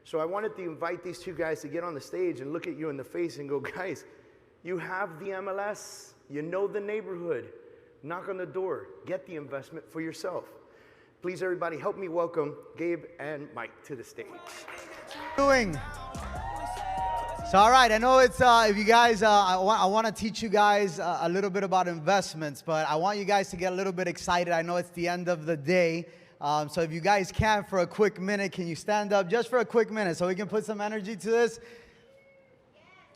So I wanted to invite these two guys to get on the stage and look at you in the face and go, guys, you have the MLS, you know the neighborhood, knock on the door, get the investment for yourself. Please, everybody, help me welcome Gabe and Mike to the stage. Doing. So, all right, I know it's, if you guys, I want to teach you guys a little bit about investments, but I want you guys to get a little bit excited. I know it's the end of the day. So if you guys can, for a quick minute, can you stand up just for a quick minute so we can put some energy to this?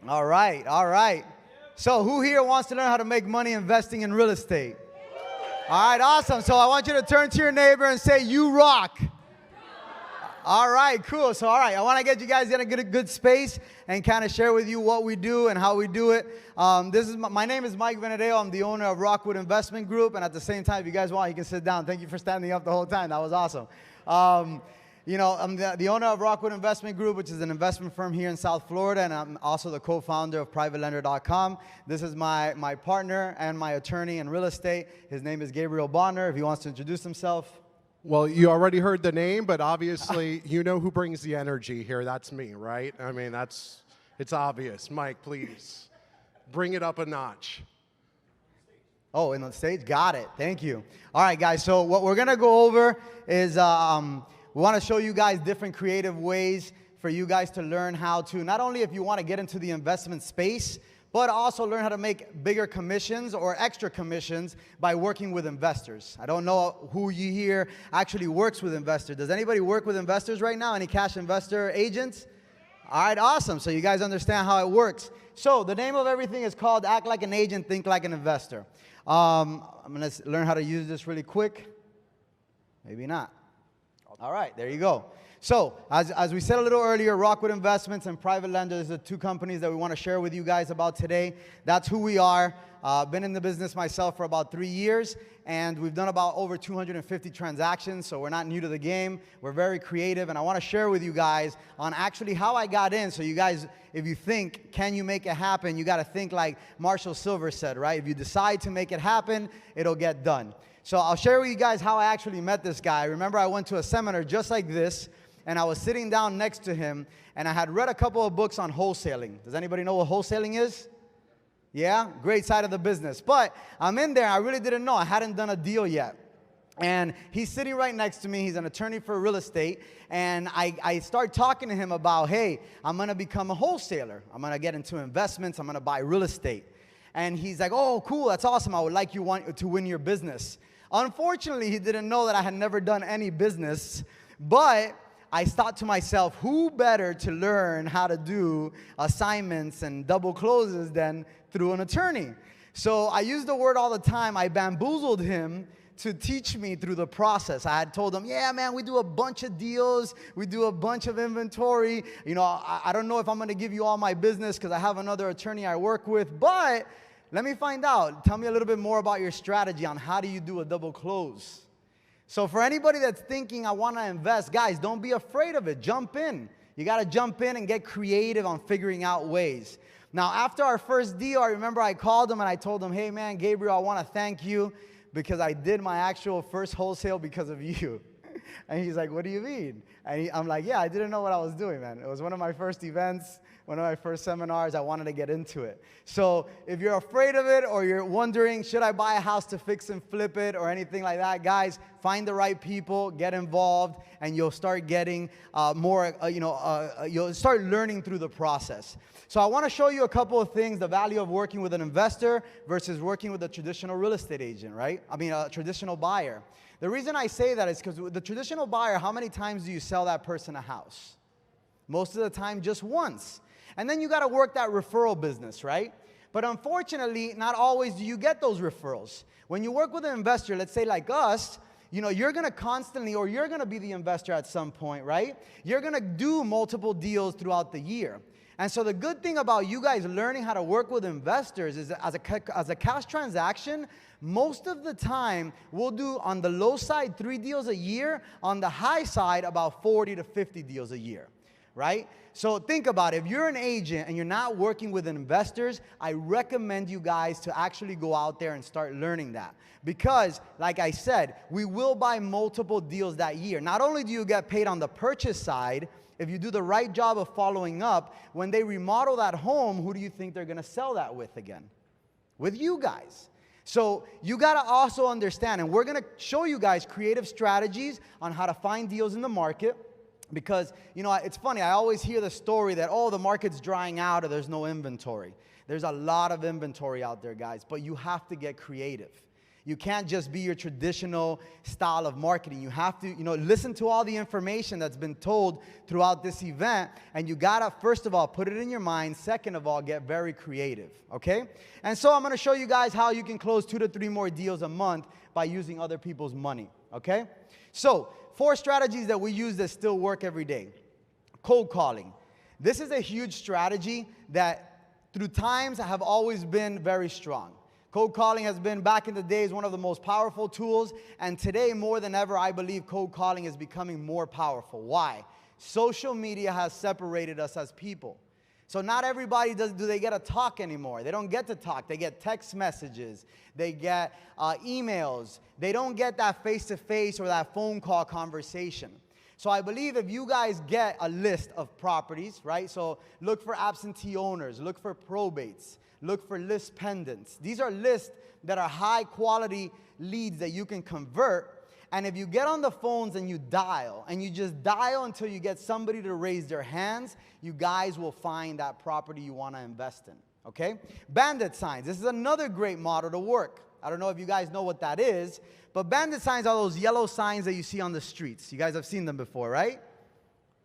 All right, all right. So who here wants to learn how to make money investing in real estate? All right, awesome. So I want you to turn to your neighbor and say, you rock. All right, cool. So, all right, I want to get you guys in a good space and kind of share with you what we do and how we do it. My name is Mike Venereo. I'm the owner of Rockwood Investment Group. And at the same time, if you guys want, you can sit down. Thank you for standing up the whole time. That was awesome. You know, I'm the owner of Rockwood Investment Group, which is an investment firm here in South Florida. And I'm also the co-founder of PrivateLender.com. This is my partner and my attorney in real estate. His name is Gabriel Bodner. If he wants to introduce himself. Well, you already heard the name, but obviously you know who brings the energy here. That's me, right? I mean, it's obvious. Mike, please, bring it up a notch. Oh, in the stage? Got it. Thank you. All right, guys, so what we're going to go over is we want to show you guys different creative ways for you guys to learn how to, not only if you want to get into the investment space, but also learn how to make bigger commissions or extra commissions by working with investors. I don't know who you here actually works with investors. Does anybody work with investors right now? Any cash investor agents? All right, awesome. So you guys understand how it works. So the name of everything is called Act Like an Agent, Think Like an Investor. I'm going to learn how to use this really quick. Maybe not. All right, there you go. So, as we said a little earlier, Rockwood Investments and Private Lender is the two companies that we want to share with you guys about today. That's who we are. Been in the business myself for about 3 years, and we've done about over 250 transactions, so we're not new to the game. We're very creative, and I want to share with you guys on actually how I got in. So you guys, if you think, can you make it happen, you got to think like Marshall Silver said, right? If you decide to make it happen, it'll get done. So I'll share with you guys how I actually met this guy. Remember, I went to a seminar just like this, and I was sitting down next to him, and I had read a couple of books on wholesaling. Does anybody know what wholesaling is? Yeah? Great side of the business. But I'm in there. I really didn't know. I hadn't done a deal yet. And he's sitting right next to me. He's an attorney for real estate. And I start talking to him about, hey, I'm going to become a wholesaler. I'm going to get into investments. I'm going to buy real estate. And he's like, oh, cool. That's awesome. I would like you to win your business. Unfortunately, he didn't know that I had never done any business. But I thought to myself, who better to learn how to do assignments and double closes than through an attorney? So I use the word all the time. I bamboozled him to teach me through the process. I had told him, yeah, man, we do a bunch of deals. We do a bunch of inventory. You know, I don't know if I'm going to give you all my business because I have another attorney I work with, but let me find out. Tell me a little bit more about your strategy on how do you do a double close. So for anybody that's thinking, I want to invest, guys, don't be afraid of it. Jump in. You got to jump in and get creative on figuring out ways. Now, after our first deal, I remember I called him and I told him, hey, man, Gabriel, I want to thank you because I did my actual first wholesale because of you. And he's like, what do you mean? And I'm like, yeah, I didn't know what I was doing, man. It was one of my first events, one of my first seminars. I wanted to get into it. So if you're afraid of it or you're wondering, should I buy a house to fix and flip it or anything like that, guys, find the right people, get involved, and you'll start getting you'll start learning through the process. So I want to show you a couple of things, the value of working with an investor versus working with a traditional real estate agent, right? I mean, a traditional buyer. The reason I say that is because with the traditional buyer, how many times do you sell that person a house? Most of the time, just once. And then you got to work that referral business, right? But unfortunately, not always do you get those referrals. When you work with an investor, let's say like us, you know, you're going to constantly, or you're going to be the investor at some point, right? You're going to do multiple deals throughout the year. And so the good thing about you guys learning how to work with investors is that as a cash transaction, most of the time, we'll do on the low side 3 deals a year, on the high side about 40 to 50 deals a year, right? So think about it. If you're an agent and you're not working with investors, I recommend you guys to actually go out there and start learning that. Because, like I said, we will buy multiple deals that year. Not only do you get paid on the purchase side, if you do the right job of following up, when they remodel that home, who do you think they're going to sell that with again? With you guys. So you got to also understand, and we're going to show you guys creative strategies on how to find deals in the market. Because, you know, it's funny, I always hear the story that, oh, the market's drying out or there's no inventory. There's a lot of inventory out there, guys, but you have to get creative. You can't just be your traditional style of marketing. You have to, you know, listen to all the information that's been told throughout this event, and you gotta, first of all, put it in your mind. Second of all, get very creative, okay? And so I'm gonna show you guys how you can close 2 to 3 more deals a month by using other people's money, okay? So, 4 strategies that we use that still work every day. Cold calling. This is a huge strategy that through times have always been very strong. Cold calling has been, back in the days, one of the most powerful tools, and today more than ever, I believe cold calling is becoming more powerful. Why? Social media has separated us as people. So not everybody do they get to talk anymore. They don't get to talk. They get text messages. They get emails. They don't get that face-to-face or that phone call conversation. So I believe if you guys get a list of properties, right? So look for absentee owners. Look for probates. Look for list pendants. These are lists that are high-quality leads that you can convert. And if you get on the phones and you dial, and you just dial until you get somebody to raise their hands, you guys will find that property you want to invest in, okay? Bandit signs. This is another great model to work. I don't know if you guys know what that is, but bandit signs are those yellow signs that you see on the streets. You guys have seen them before, right?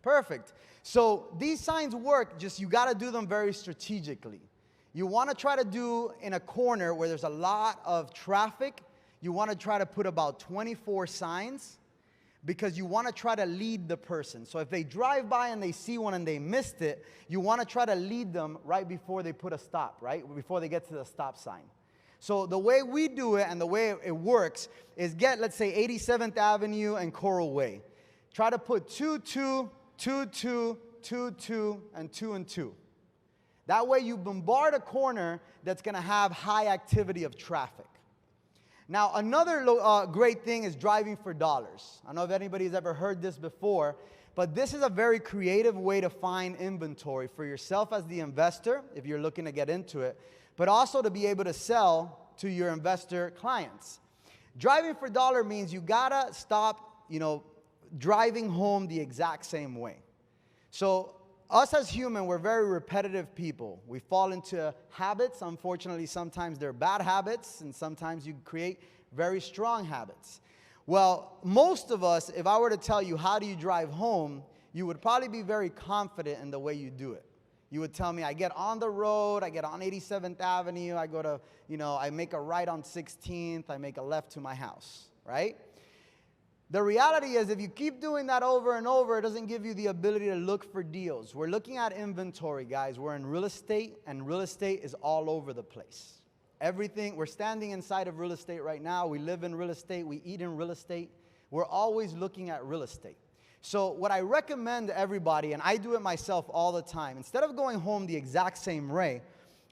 Perfect. So these signs work, just you got to do them very strategically. You want to try to do in a corner where there's a lot of traffic. You want to try to put about 24 signs because you want to try to lead the person. So if they drive by and they see one and they missed it, you want to try to lead them right before they put a stop, right? Before they get to the stop sign. So the way we do it and the way it works is get, let's say, 87th Avenue and Coral Way. Try to put 2, 2, 2, 2, 2, 2, and 2 and 2. That way you bombard a corner that's going to have high activity of traffic. Now, another great thing is driving for dollars. I don't know if anybody's ever heard this before, but this is a very creative way to find inventory for yourself as the investor, if you're looking to get into it, but also to be able to sell to your investor clients. Driving for dollar means you got to stop, you know, driving home the exact same way. So us as human, we're very repetitive people. We fall into habits. Unfortunately, sometimes they're bad habits, and sometimes you create very strong habits. Well, most of us, if I were to tell you how do you drive home, you would probably be very confident in the way you do it. You would tell me, I get on the road, I get on 87th Avenue, I go to, you know, I make a right on 16th, I make a left to my house, right? The reality is if you keep doing that over and over, it doesn't give you the ability to look for deals. We're looking at inventory, guys. We're in real estate, and real estate is all over the place. Everything, we're standing inside of real estate right now. We live in real estate. We eat in real estate. We're always looking at real estate. So what I recommend to everybody, and I do it myself all the time, instead of going home the exact same way,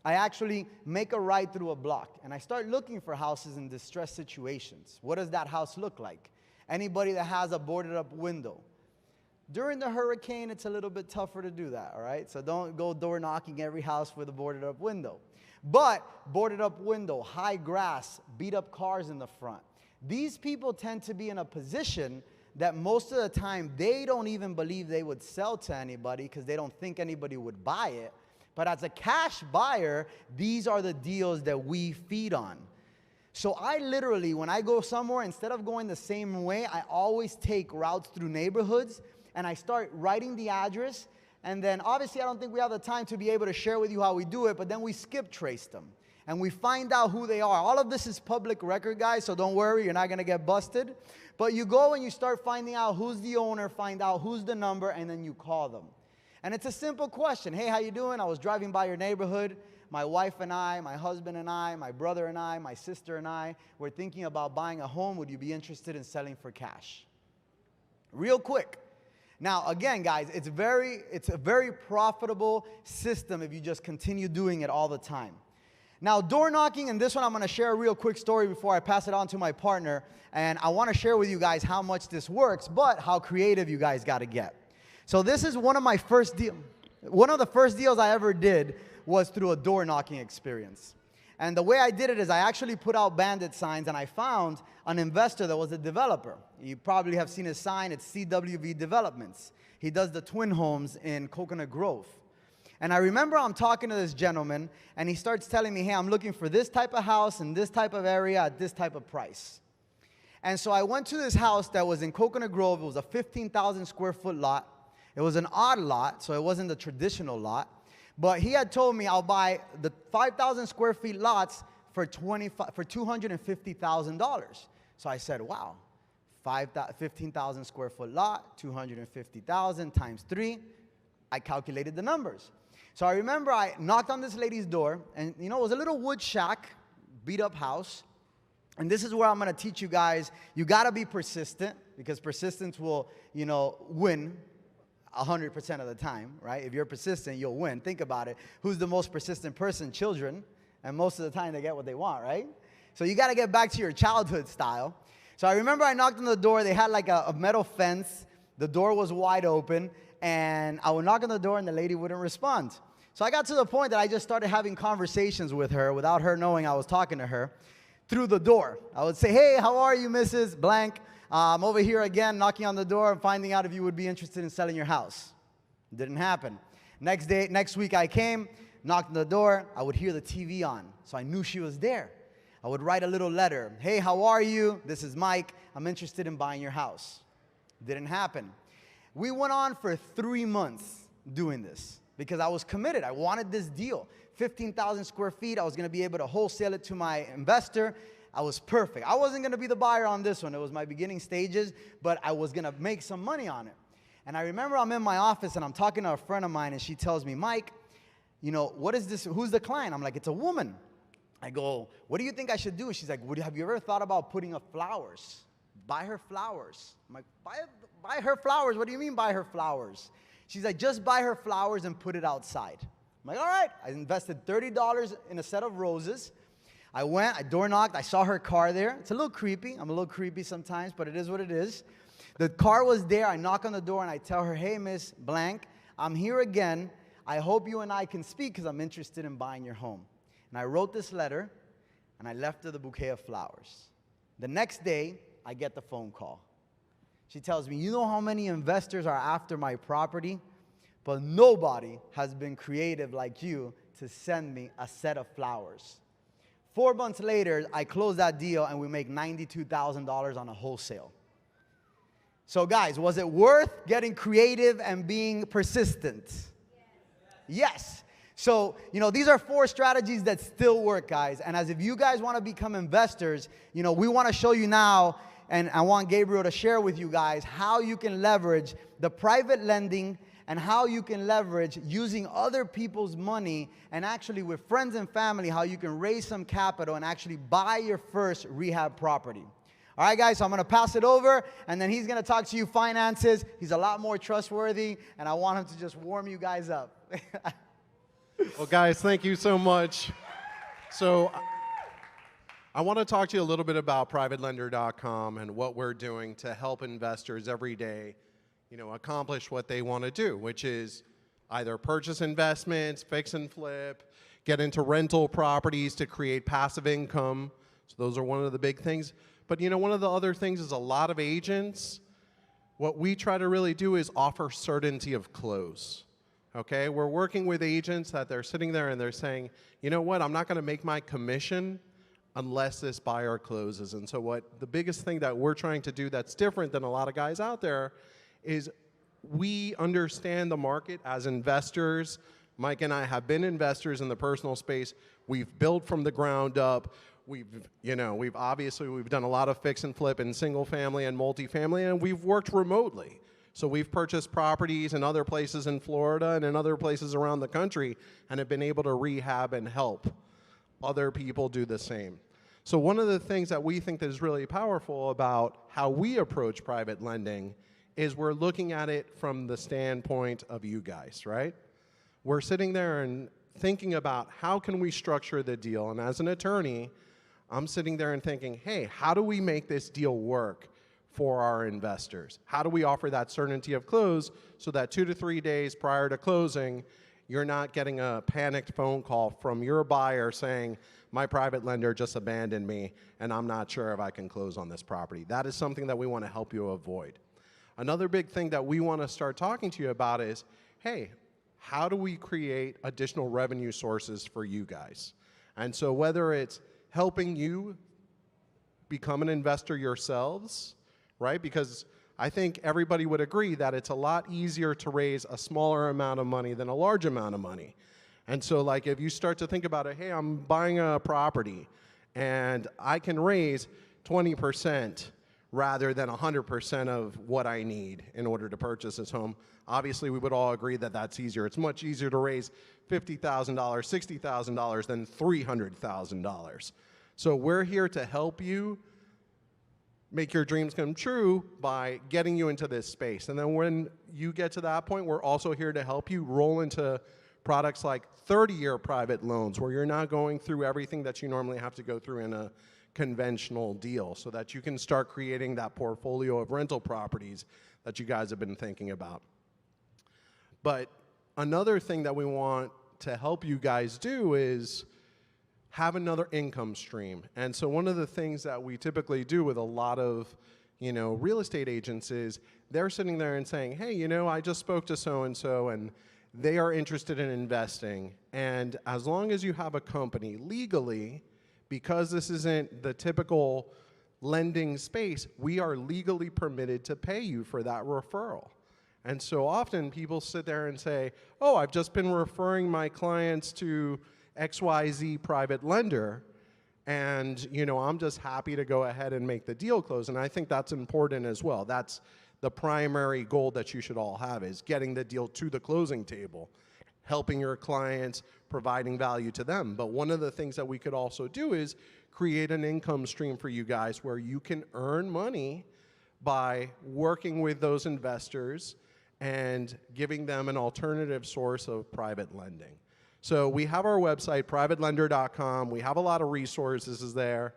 I actually make a ride through a block, and I start looking for houses in distressed situations. What does that house look like? Anybody that has a boarded up window. During the hurricane, it's a little bit tougher to do that, all right? So don't go door knocking every house with a boarded up window. But boarded up window, high grass, beat up cars in the front. These people tend to be in a position that most of the time they don't even believe they would sell to anybody because they don't think anybody would buy it. But as a cash buyer, these are the deals that we feed on. So I literally, when I go somewhere, instead of going the same way, I always take routes through neighborhoods, and I start writing the address, and then obviously I don't think we have the time to be able to share with you how we do it, but then we skip trace them, and we find out who they are. All of this is public record, guys, so don't worry, you're not going to get busted. But you go and you start finding out who's the owner, find out who's the number, and then you call them. And it's a simple question. Hey, how you doing? I was driving by your neighborhood. My wife and I, my husband and I, my brother and I, my sister and I, were thinking about buying a home. Would you be interested in selling for cash? Real quick. Now, again, guys, it's a very profitable system if you just continue doing it all the time. Now, door knocking, and this one I'm going to share a real quick story before I pass it on to my partner. And I want to share with you guys how much this works, but how creative you guys got to get. So this is one of my first deals. One of the first deals I ever did was through a door knocking experience. And the way I did it is I actually put out bandit signs, and I found an investor that was a developer. You probably have seen his sign. It's CWV Developments. He does the twin homes in Coconut Grove. And I remember I'm talking to this gentleman, and he starts telling me, hey, I'm looking for this type of house in this type of area at this type of price. And so I went to this house that was in Coconut Grove. It was a 15,000 square foot lot. It was an odd lot, so it wasn't the traditional lot. But he had told me I'll buy the 5,000 square feet lots for $250,000. So I said, wow, 15,000 square foot lot, 250,000 times 3. I calculated the numbers. So I remember I knocked on this lady's door, and it was a little wood shack, beat up house. And this is where I'm going to teach you guys, you got to be persistent, because persistence will, win 100% of the time, right? If you're persistent, you'll win. Think about it. Who's the most persistent person? Children. And most of the time, they get what they want, right? So you got to get back to your childhood style. So I remember I knocked on the door. They had like a metal fence. The door was wide open. And I would knock on the door, and the lady wouldn't respond. So I got to the point that I just started having conversations with her without her knowing I was talking to her through the door. I would say, hey, how are you, Mrs. Blank? I'm over here again, knocking on the door and finding out if you would be interested in selling your house. It didn't happen. Next week I came, knocked on the door. I would hear the TV on, so I knew she was there. I would write a little letter. Hey, how are you? This is Mike. I'm interested in buying your house. It didn't happen. We went on for 3 months doing this because I was committed. I wanted this deal. 15,000 square feet. I was going to be able to wholesale it to my investor. I was perfect. I wasn't going to be the buyer on this one. It was my beginning stages, but I was going to make some money on it. And I remember I'm in my office, and I'm talking to a friend of mine, and she tells me, Mike, what is this? Who's the client? I'm like, it's a woman. I go, what do you think I should do? She's like, have you ever thought about putting up flowers? Buy her flowers. I'm like, buy her flowers? What do you mean buy her flowers? She's like, just buy her flowers and put it outside. I'm like, all right. I invested $30 in a set of roses. I went, I door knocked, I saw her car there. It's a little creepy. I'm a little creepy sometimes, but it is what it is. The car was there. I knock on the door, and I tell her, hey, Miss Blank, I'm here again. I hope you and I can speak because I'm interested in buying your home. And I wrote this letter, and I left her the bouquet of flowers. The next day, I get the phone call. She tells me, you know how many investors are after my property? But nobody has been creative like you to send me a set of flowers. 4 months later, I close that deal, and we make $92,000 on a wholesale. So guys, was it worth getting creative and being persistent? Yes. So, these are 4 strategies that still work, guys. And as if you guys want to become investors, we want to show you now, and I want Gabriel to share with you guys how you can leverage the private lending and how you can leverage using other people's money, and actually with friends and family, how you can raise some capital and actually buy your first rehab property. All right, guys, so I'm going to pass it over, and then he's going to talk to you finances. He's a lot more trustworthy, and I want him to just warm you guys up. Well, guys, thank you so much. So I want to talk to you a little bit about privatelender.com and what we're doing to help investors every day accomplish what they want to do, which is either purchase investments, fix and flip, get into rental properties to create passive income. So those are one of the big things. But one of the other things is a lot of agents, what we try to really do is offer certainty of close. Okay, we're working with agents that they're sitting there and they're saying, you know what, I'm not going to make my commission unless this buyer closes. And so the biggest thing that we're trying to do that's different than a lot of guys out there is we understand the market as investors. Mike and I have been investors in the personal space. We've built from the ground up. We've done a lot of fix and flip in single family and multifamily, and we've worked remotely. So we've purchased properties in other places in Florida and in other places around the country and have been able to rehab and help other people do the same. So one of the things that we think that is really powerful about how we approach private lending is we're looking at it from the standpoint of you guys, right? We're sitting there and thinking about how can we structure the deal. And as an attorney, I'm sitting there and thinking, hey, how do we make this deal work for our investors? How do we offer that certainty of close so that 2 to 3 days prior to closing, you're not getting a panicked phone call from your buyer saying, my private lender just abandoned me and I'm not sure if I can close on this property. That is something that we want to help you avoid. Another big thing that we want to start talking to you about is, hey, how do we create additional revenue sources for you guys? And so whether it's helping you become an investor yourselves, right? Because I think everybody would agree that it's a lot easier to raise a smaller amount of money than a large amount of money. And so like if you start to think about it, hey, I'm buying a property and I can raise 20% rather than 100% of what I need in order to purchase this home. Obviously, we would all agree that that's easier. It's much easier to raise $50,000, $60,000 than $300,000. So we're here to help you make your dreams come true by getting you into this space. And then when you get to that point, we're also here to help you roll into products like 30-year private loans where you're not going through everything that you normally have to go through in a conventional deal, so that you can start creating that portfolio of rental properties that you guys have been thinking about. But another thing that we want to help you guys do is have another income stream. And so one of the things that we typically do with a lot of, real estate agents is they're sitting there and saying, hey, I just spoke to so-and-so and they are interested in investing. And as long as you have a company legally, because this isn't the typical lending space, we are legally permitted to pay you for that referral. And so often people sit there and say, oh, I've just been referring my clients to XYZ private lender, and I'm just happy to go ahead and make the deal close. And I think that's important as well. That's the primary goal that you should all have, is getting the deal to the closing table, helping your clients, providing value to them. But one of the things that we could also do is create an income stream for you guys where you can earn money by working with those investors and giving them an alternative source of private lending. So we have our website, privatelender.com. We have a lot of resources there.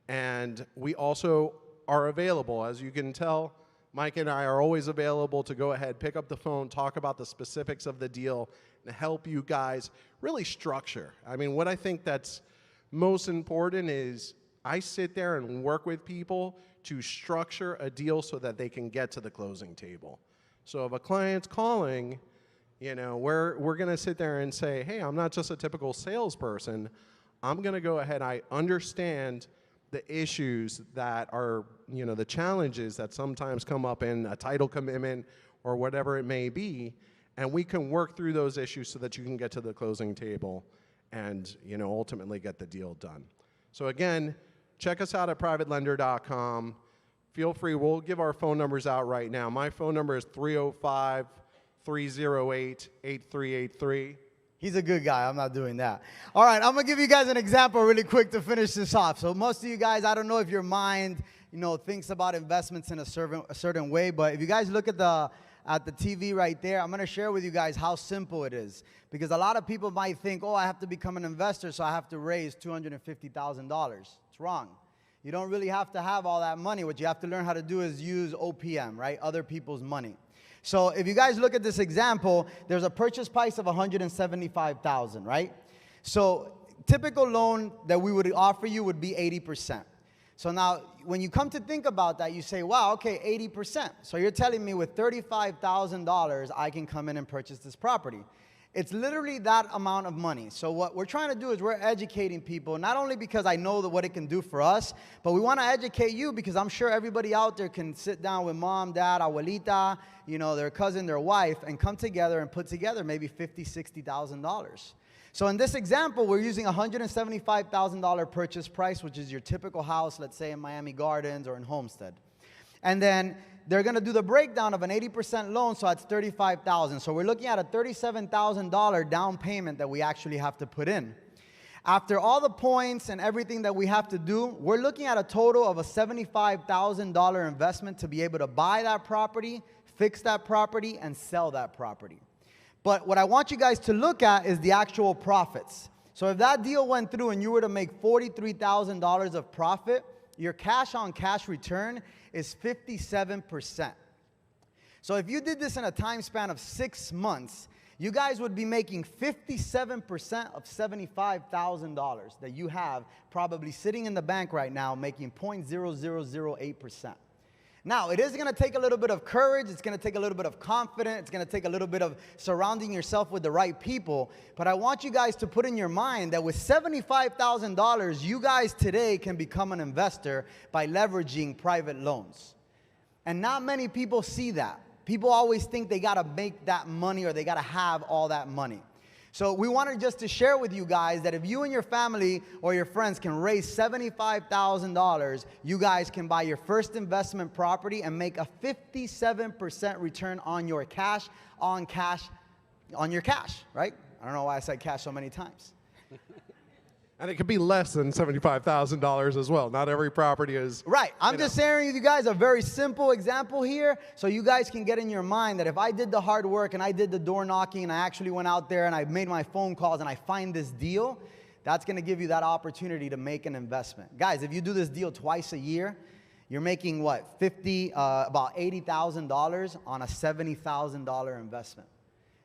And we also are available. As you can tell, Mike and I are always available to go ahead, pick up the phone, talk about the specifics of the deal, and help you guys really structure. I mean, what I think that's most important is I sit there and work with people to structure a deal so that they can get to the closing table. So if a client's calling, we're going to sit there and say, hey, I'm not just a typical salesperson. I'm going to go ahead. I understand the issues that are, the challenges that sometimes come up in a title commitment or whatever it may be, and we can work through those issues so that you can get to the closing table and, ultimately get the deal done. So again, check us out at privatelender.com. Feel free. We'll give our phone numbers out right now. My phone number is 305-308-8383. He's a good guy. I'm not doing that. All right, I'm going to give you guys an example really quick to finish this off. So most of you guys, I don't know if your mind, thinks about investments in a certain way, but if you guys look at the TV right there, I'm going to share with you guys how simple it is. Because a lot of people might think, oh, I have to become an investor, so I have to raise $250,000. It's wrong. You don't really have to have all that money. What you have to learn how to do is use OPM, right? Other people's money. So if you guys look at this example, there's a purchase price of $175,000, right? So typical loan that we would offer you would be 80%. So now when you come to think about that, you say, wow, okay, 80%. So you're telling me with $35,000, I can come in and purchase this property. It's literally that amount of money. So what we're trying to do is we're educating people, not only because I know what it can do for us, but we want to educate you because I'm sure everybody out there can sit down with mom, dad, abuelita, their cousin, their wife, and come together and put together maybe $50,000, $60,000. So in this example, we're using $175,000 purchase price, which is your typical house, let's say in Miami Gardens or in Homestead. And then they're going to do the breakdown of an 80% loan, so that's $35,000. So we're looking at a $37,000 down payment that we actually have to put in. After all the points and everything that we have to do, we're looking at a total of a $75,000 investment to be able to buy that property, fix that property, and sell that property. But what I want you guys to look at is the actual profits. So if that deal went through and you were to make $43,000 of profit, your cash-on-cash return is 57%. So if you did this in a time span of 6 months, you guys would be making 57% of $75,000 that you have probably sitting in the bank right now, making 0.0008%. Now, it is going to take a little bit of courage. It's going to take a little bit of confidence. It's going to take a little bit of surrounding yourself with the right people. But I want you guys to put in your mind that with $75,000, you guys today can become an investor by leveraging private loans. And not many people see that. People always think they got to make that money or they got to have all that money. So we wanted just to share with you guys that if you and your family or your friends can raise $75,000, you guys can buy your first investment property and make a 57% return on your cash, on your cash, right? I don't know why I said cash so many times. And it could be less than $75,000 as well. Not every property is. Right. I'm just sharing with you guys a very simple example here so you guys can get in your mind that if I did the hard work and I did the door knocking and I actually went out there and I made my phone calls and I find this deal, that's going to give you that opportunity to make an investment. Guys, if you do this deal twice a year, you're making what? About $80,000 on a $70,000 investment.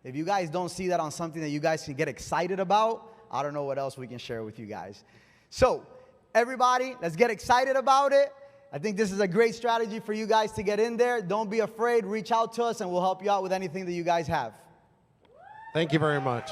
If you guys don't see that on something that you guys can get excited about, I don't know what else we can share with you guys. So, everybody, let's get excited about it. I think this is a great strategy for you guys to get in there. Don't be afraid. Reach out to us, and we'll help you out with anything that you guys have. Thank you very much.